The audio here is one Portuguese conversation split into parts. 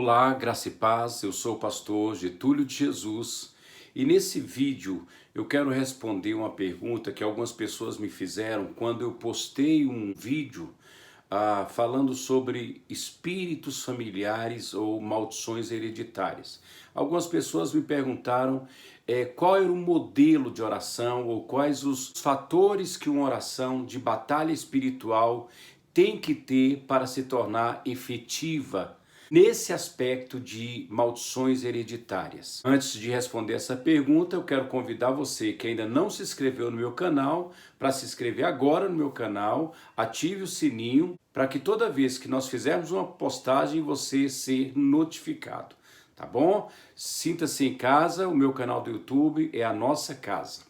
Olá, graça e paz, eu sou o pastor Getúlio de Jesus e nesse vídeo eu quero responder uma pergunta que algumas pessoas me fizeram quando eu postei um vídeo falando sobre espíritos familiares ou maldições hereditárias. Algumas pessoas me perguntaram qual era o modelo de oração ou quais os fatores que uma oração de batalha espiritual tem que ter para se tornar efetiva nesse aspecto de maldições hereditárias. Antes de responder essa pergunta, eu quero convidar você que ainda não se inscreveu no meu canal para se inscrever agora no meu canal, ative o sininho para que toda vez que nós fizermos uma postagem você ser notificado, tá bom? Sinta-se em casa, o meu canal do YouTube é a nossa casa.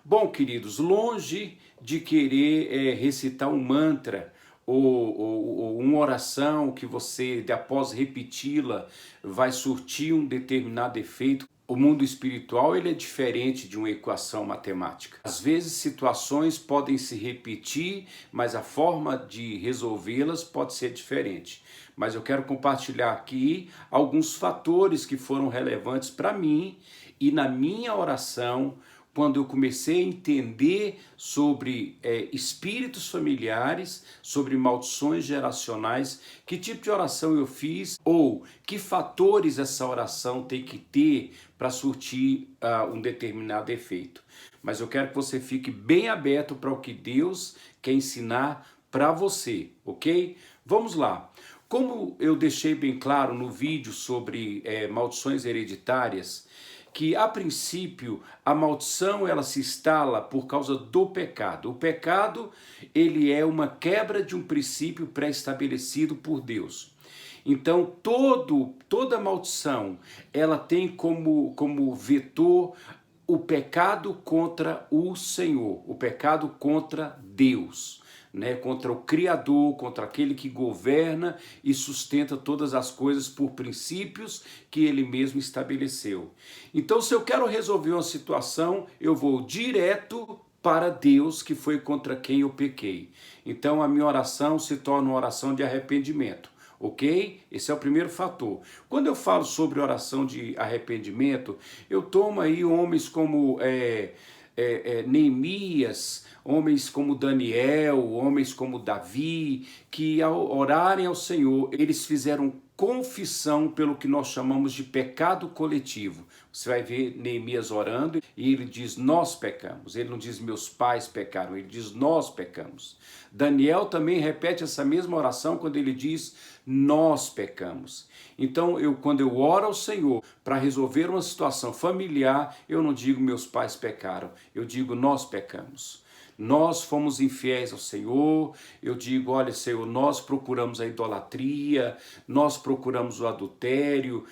Bom, queridos, longe de querer recitar um mantra ou uma oração que você, após repeti-la, vai surtir um determinado efeito. O mundo espiritual ele é diferente de uma equação matemática. Às vezes situações podem se repetir, mas a forma de resolvê-las pode ser diferente. Mas eu quero compartilhar aqui alguns fatores que foram relevantes para mim e na minha oração quando eu comecei a entender sobre espíritos familiares, sobre maldições geracionais, que tipo de oração eu fiz ou que fatores essa oração tem que ter para surtir um determinado efeito. Mas eu quero que você fique bem aberto para o que Deus quer ensinar para você, ok? Vamos lá. Como eu deixei bem claro no vídeo sobre maldições hereditárias, que a princípio a maldição ela se instala por causa do pecado. O pecado ele é uma quebra de um princípio pré-estabelecido por Deus. Então toda maldição ela tem como vetor o pecado contra o Senhor, o pecado contra Deus. Né, contra o Criador, contra aquele que governa e sustenta todas as coisas por princípios que ele mesmo estabeleceu. Então, se eu quero resolver uma situação, eu vou direto para Deus, que foi contra quem eu pequei. Então, a minha oração se torna uma oração de arrependimento. Ok? Esse é o primeiro fator. Quando eu falo sobre oração de arrependimento, eu tomo aí homens como Neemias, homens como Daniel, homens como Davi, que ao orarem ao Senhor, eles fizeram confissão pelo que nós chamamos de pecado coletivo. Você vai ver Neemias orando e ele diz, nós pecamos. Ele não diz, meus pais pecaram, ele diz, nós pecamos. Daniel também repete essa mesma oração quando ele diz, nós pecamos. Então, quando eu oro ao Senhor para resolver uma situação familiar, eu não digo, meus pais pecaram, eu digo, nós pecamos. Nós fomos infiéis ao Senhor, eu digo, olha Senhor, nós procuramos a idolatria, nós procuramos o adultério,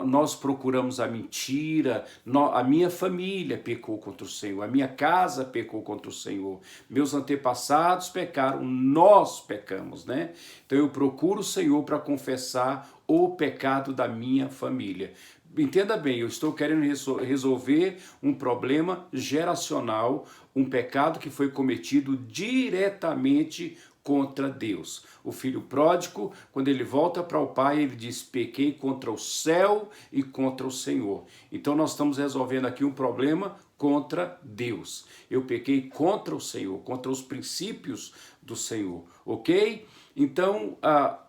nós procuramos a mentira, a minha família pecou contra o Senhor, a minha casa pecou contra o Senhor, meus antepassados pecaram, nós pecamos, né? Então eu procuro o Senhor para confessar o pecado da minha família. Entenda bem, eu estou querendo resolver um problema geracional, um pecado que foi cometido diretamente contra Deus. O filho pródigo, quando ele volta para o pai, ele diz, pequei contra o céu e contra o Senhor. Então nós estamos resolvendo aqui um problema contra Deus. Eu pequei contra o Senhor, contra os princípios do Senhor, ok? Então,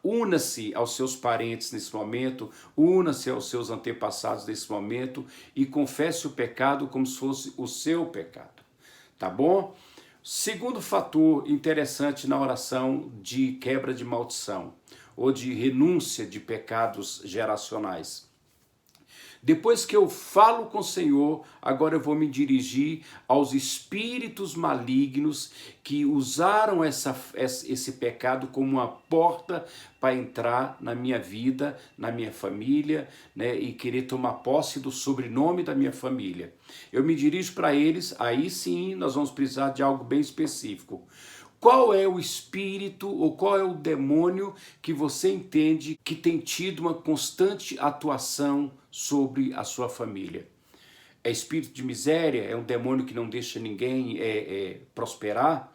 una-se aos seus parentes nesse momento, una-se aos seus antepassados nesse momento e confesse o pecado como se fosse o seu pecado, tá bom? Segundo fator interessante na oração de quebra de maldição ou de renúncia de pecados geracionais. Depois que eu falo com o Senhor, agora eu vou me dirigir aos espíritos malignos que usaram esse pecado como uma porta para entrar na minha vida, na minha família, né, e querer tomar posse do sobrenome da minha família. Eu me dirijo para eles, aí sim nós vamos precisar de algo bem específico. Qual é o espírito ou qual é o demônio que você entende que tem tido uma constante atuação sobre a sua família? É espírito de miséria? É um demônio que não deixa ninguém prosperar?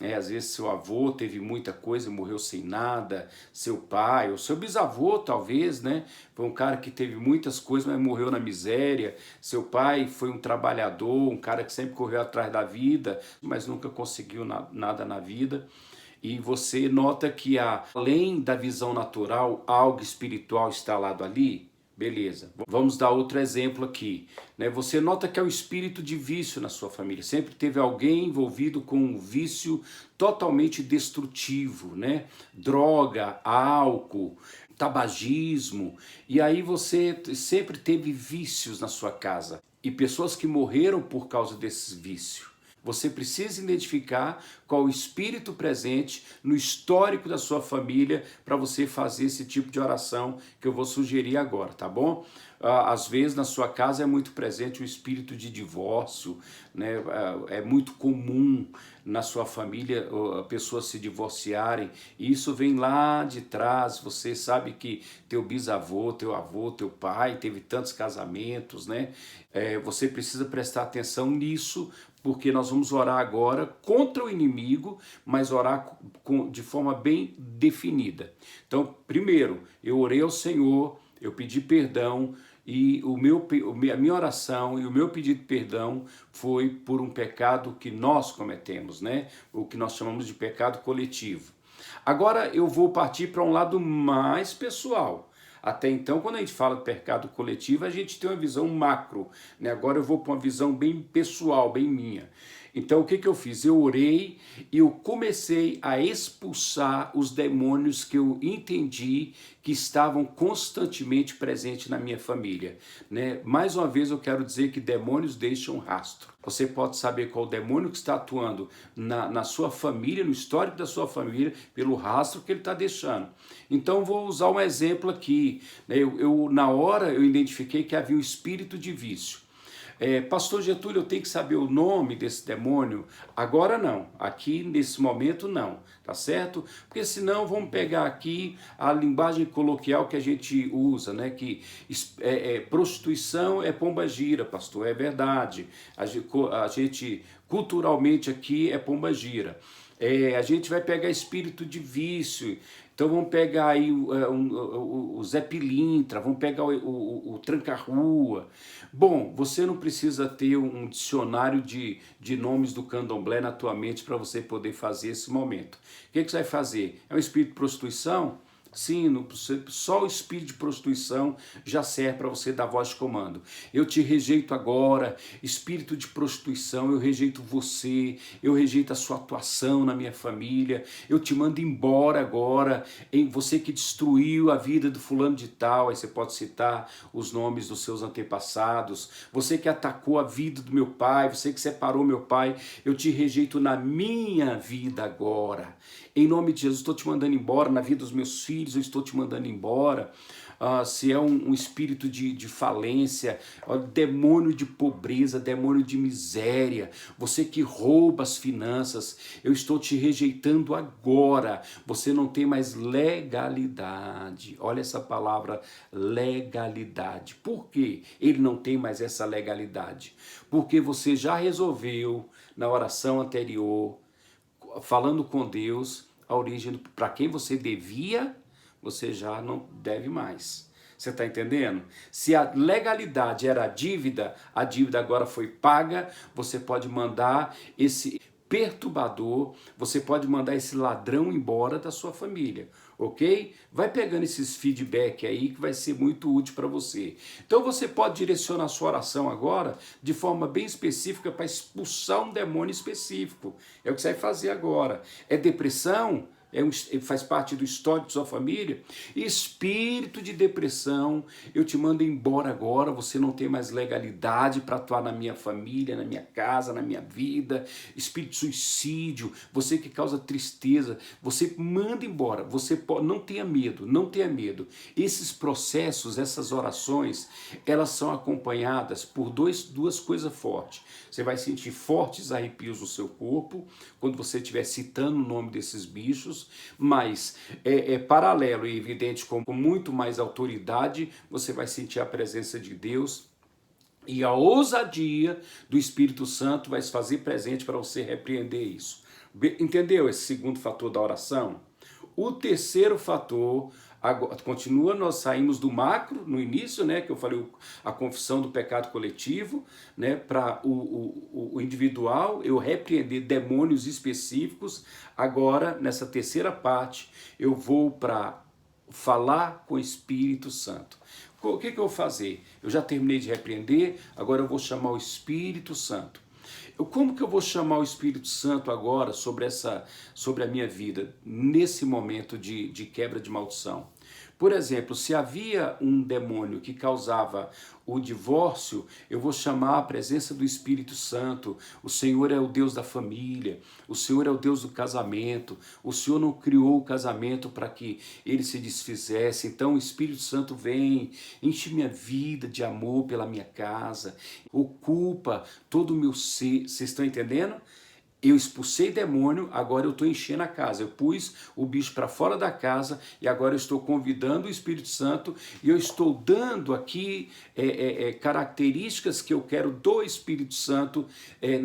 Às vezes seu avô teve muita coisa e morreu sem nada, seu pai, ou seu bisavô talvez, né? Foi um cara que teve muitas coisas, mas morreu na miséria. Seu pai foi um trabalhador, um cara que sempre correu atrás da vida, mas nunca conseguiu nada na vida. E você nota que além da visão natural, algo espiritual instalado ali. Beleza, vamos dar outro exemplo aqui. Você nota que é o espírito de vício na sua família. Sempre teve alguém envolvido com um vício totalmente destrutivo, né? Droga, álcool, tabagismo. E aí você sempre teve vícios na sua casa. E pessoas que morreram por causa desses vícios. Você precisa identificar qual o espírito presente no histórico da sua família para você fazer esse tipo de oração que eu vou sugerir agora, tá bom? Às vezes na sua casa é muito presente o espírito de divórcio, né? É muito comum na sua família pessoas se divorciarem, e isso vem lá de trás. Você sabe que teu bisavô, teu avô, teu pai teve tantos casamentos, né? Você precisa prestar atenção nisso, porque nós vamos orar agora contra o inimigo, mas orar de forma bem definida. Então, primeiro, eu orei ao Senhor, eu pedi perdão, e a minha oração e o meu pedido de perdão foi por um pecado que nós cometemos, né? O que nós chamamos de pecado coletivo. Agora eu vou partir para um lado mais pessoal. Até então, quando a gente fala de pecado coletivo, a gente tem uma visão macro, né? Agora eu vou para uma visão bem pessoal, bem minha. Então, o que eu fiz? Eu orei e eu comecei a expulsar os demônios que eu entendi que estavam constantemente presentes na minha família, né? Mais uma vez eu quero dizer que demônios deixam rastro. Você pode saber qual demônio que está atuando na sua família, no histórico da sua família, pelo rastro que ele está deixando. Então vou usar um exemplo aqui. Na hora eu identifiquei que havia um espírito de vício. Pastor Getúlio, eu tenho que saber o nome desse demônio? Agora não, aqui nesse momento não, tá certo? Porque senão vamos pegar aqui a linguagem coloquial que a gente usa, né? Que prostituição é pomba-gira, pastor, é verdade. A gente culturalmente aqui é pomba-gira. A gente vai pegar espírito de vício. Então vamos pegar aí o Zé Pilintra, vamos pegar o Tranca-Rua. Bom, você não precisa ter um dicionário de nomes do candomblé na tua mente para você poder fazer esse momento. O que você vai fazer? É um espírito de prostituição? Sim, só o espírito de prostituição já serve para você dar voz de comando. Eu te rejeito agora, espírito de prostituição, eu rejeito você, eu rejeito a sua atuação na minha família, eu te mando embora agora, em você que destruiu a vida do fulano de tal. Aí você pode citar os nomes dos seus antepassados, você que atacou a vida do meu pai, você que separou meu pai, eu te rejeito na minha vida agora. Em nome de Jesus, estou te mandando embora na vida dos meus filhos, eu estou te mandando embora. Se é um espírito de falência, demônio de pobreza, demônio de miséria, você que rouba as finanças, eu estou te rejeitando agora. Você não tem mais legalidade. Olha essa palavra, legalidade. Por que ele não tem mais essa legalidade? Porque você já resolveu na oração anterior, falando com Deus, a origem para quem você devia, você já não deve mais. Você está entendendo? Se a legalidade era a dívida agora foi paga, você pode mandar esse perturbador, você pode mandar esse ladrão embora da sua família, ok? Vai pegando esses feedback aí que vai ser muito útil para você. Então você pode direcionar a sua oração agora de forma bem específica para expulsar um demônio específico. É o que você vai fazer agora. É depressão? Faz parte do histórico de sua família? Espírito de depressão, eu te mando embora agora, você não tem mais legalidade para atuar na minha família, na minha casa, na minha vida. Espírito de suicídio, você que causa tristeza, você manda embora. Você não tenha medo, não tenha medo. Esses processos, essas orações, elas são acompanhadas por duas coisas fortes. Você vai sentir fortes arrepios no seu corpo quando você estiver citando o nome desses bichos, mas é paralelo e evidente, com muito mais autoridade, você vai sentir a presença de Deus e a ousadia do Espírito Santo vai se fazer presente para você repreender isso. Entendeu esse segundo fator da oração? O terceiro fator, agora, continua, nós saímos do macro no início, né, que eu falei a confissão do pecado coletivo, né, para o individual, eu repreender demônios específicos. Agora, nessa terceira parte, eu vou para falar com o Espírito Santo. O que eu vou fazer? Eu já terminei de repreender, agora eu vou chamar o Espírito Santo. Como que eu vou chamar o Espírito Santo agora sobre a minha vida, nesse momento de quebra de maldição? Por exemplo, se havia um demônio que causava o divórcio, eu vou chamar a presença do Espírito Santo. O Senhor é o Deus da família, o Senhor é o Deus do casamento, o Senhor não criou o casamento para que ele se desfizesse. Então o Espírito Santo vem, enche minha vida de amor pela minha casa, ocupa todo o meu ser. Vocês estão entendendo? Eu expulsei demônio, agora eu estou enchendo a casa. Eu pus o bicho para fora da casa e agora eu estou convidando o Espírito Santo e eu estou dando aqui características que eu quero do Espírito Santo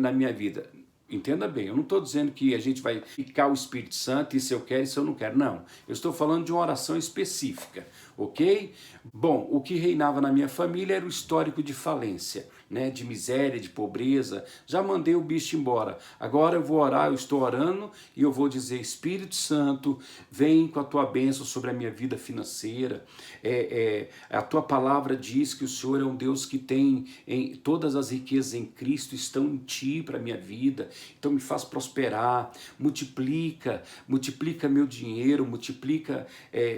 na minha vida. Entenda bem, eu não estou dizendo que a gente vai ficar o Espírito Santo e se eu quero e se eu não quero. Não, eu estou falando de uma oração específica, ok? Bom, o que reinava na minha família era o histórico de falência, né, de miséria, de pobreza. Já mandei o bicho embora. Agora eu vou orar, eu estou orando e eu vou dizer: Espírito Santo, vem com a tua bênção sobre a minha vida financeira. A tua palavra diz que o Senhor é um Deus que tem todas as riquezas em Cristo estão em ti para a minha vida. Então me faz prosperar, multiplica meu dinheiro, multiplica,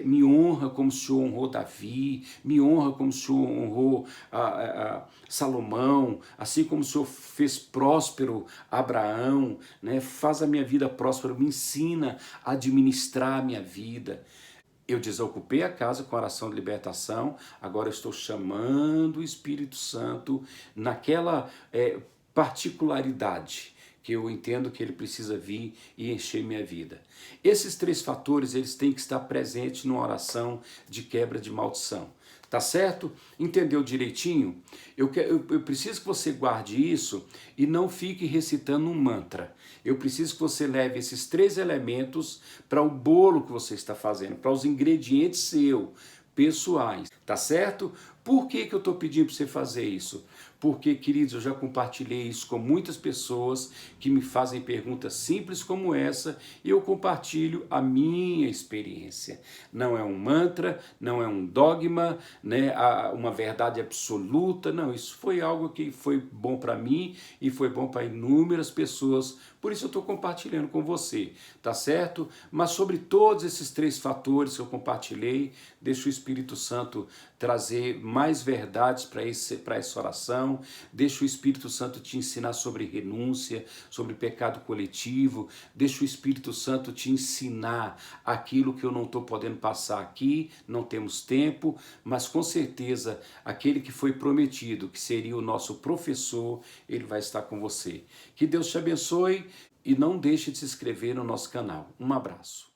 me honra como o Senhor honrou Davi, me honra como o Senhor honrou Salomão, assim como o Senhor fez próspero Abraão, né? Faz a minha vida próspera, me ensina a administrar a minha vida. Eu desocupei a casa com a oração de libertação, agora eu estou chamando o Espírito Santo naquela particularidade que eu entendo que ele precisa vir e encher minha vida. Esses três fatores, eles têm que estar presentes numa oração de quebra de maldição. Tá certo? Entendeu direitinho? Eu preciso que você guarde isso e não fique recitando um mantra. Eu preciso que você leve esses três elementos para o bolo que você está fazendo, para os ingredientes seus, pessoais. Tá certo? Por que eu estou pedindo para você fazer isso? Porque, queridos, eu já compartilhei isso com muitas pessoas que me fazem perguntas simples como essa e eu compartilho a minha experiência. Não é um mantra, não é um dogma, né, uma verdade absoluta, não. Isso foi algo que foi bom para mim e foi bom para inúmeras pessoas. Por isso eu estou compartilhando com você, tá certo? Mas sobre todos esses três fatores que eu compartilhei, deixa o Espírito Santo trazer mais verdades para essa oração, deixa o Espírito Santo te ensinar sobre renúncia, sobre pecado coletivo, deixa o Espírito Santo te ensinar aquilo que eu não estou podendo passar aqui, não temos tempo, mas com certeza aquele que foi prometido, que seria o nosso professor, ele vai estar com você. Que Deus te abençoe e não deixe de se inscrever no nosso canal. Um abraço.